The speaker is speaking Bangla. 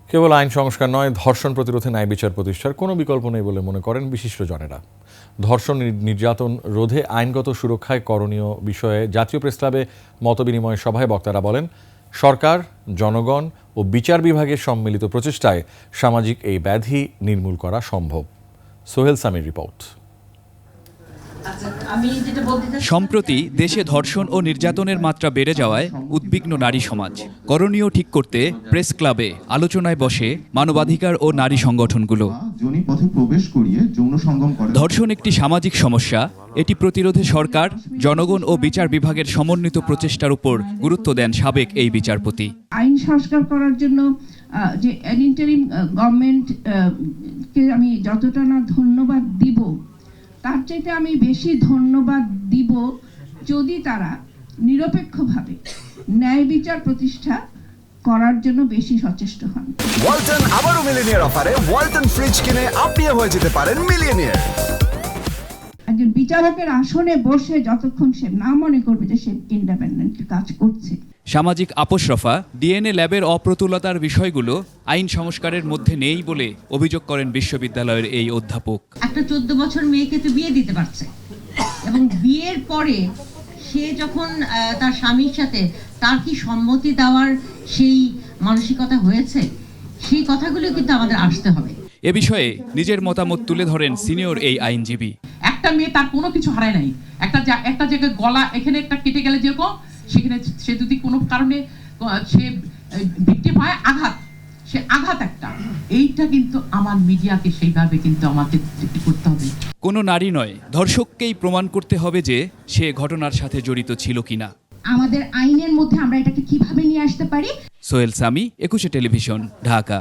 কেবল আইন সংস্কার নয়, ধর্ষণ প্রতিরোধে ন্যায় বিচার প্রতিষ্ঠার কোনো বিকল্প নেই বলে মনে করেন বিশিষ্টজনেরা। ধর্ষণ নির্যাতন রোধে আইনগত সুরক্ষায় করণীয় বিষয়ে জাতীয় প্রেসক্লাবে মতবিনিময় সভায় বক্তারা বলেন, সরকার, জনগণ ও বিচার বিভাগের সম্মিলিত প্রচেষ্টায় সামাজিক এই ব্যাধি নির্মূল করা সম্ভব। সোহেল সামির রিপোর্ট। সম্প্রতি দেশে ধর্ষণ ও নির্যাতনের মাত্রা বেড়ে যাওয়ায় উদ্বিগ্ন নারী সমাজ। করণীয় ঠিক করতে প্রেস ক্লাবে আলোচনায় বসে মানবাধিকার ও নারী সংগঠনগুলো। ধর্ষণ একটি সামাজিক সমস্যা, এটি প্রতিরোধে সরকার, জনগণ ও বিচার বিভাগের সমন্বিত প্রচেষ্টার উপর গুরুত্ব দেন সাবেক এই বিচারপতি। আইন সংস্কার করার জন্য যে ইন্টারিম গভর্নমেন্ট কে আমি যতটা না ধন্যবাদ দিব, তার চাইতে আমি বেশি ধন্যবাদ দিব যদি তারা নিরপেক্ষভাবে ন্যায় বিচার প্রতিষ্ঠা করার জন্য বেশি সচেষ্ট হন। ওয়ালটন আবারও মিলিয়নিয়ার অফারে ওয়ালটন ফ্রিজ কিনে আপনিও হয়ে যেতে পারেন মিলিয়নিয়ার। একজন বিচারকের আসনে বসে যতক্ষণ সে না মনে করবে যে সে ইন্ডিপেন্ডেন্ট কাজ করছে। সামাজিক আপোষ রফা, ডিএনএ ল্যাবের অপ্রতুলতার বিষয়গুলো আইন সংস্কারের মধ্যে নেই বলে অভিযোগ করেন বিশ্ববিদ্যালয়ের এই অধ্যাপক। একটা 14 বছর মেয়েকে তো বিয়ে দিতে পারছে, এবং বিয়ের পরে সে যখন তার স্বামীর সাথে তার কি সম্মতি দেওয়ার সেই মানসিকতা হয়েছে, সেই কথাগুলো কিন্তু আমাদের আসতে হবে। এ বিষয়ে নিজের মতামত তুলে ধরেন সিনিয়র এই আইনজীবী। একটা মেয়ে তার কোনো কিছু হারায় নাই, একটা জায়গায় গলা এখানে একটা কেটে গেলে যেরকম, সেখানে সে যদি কোনো কারণে সে ভিকটিম হয় আঘাত, সে আঘাত একটা, এইটা কিন্তু আমার মিডিয়াকে সেইভাবে কিন্তু আমাকে করতে হবে। কোনো নারী নয়, ধর্ষককেই প্রমাণ করতে হবে যে সে ঘটনার সাথে জড়িত ছিল কিনা। আমাদের আইনের মধ্যে আমরা এটাকে কিভাবে নিয়ে আসতে পারি। সোহেল সামি, 21 টেলিভিশন, ঢাকা।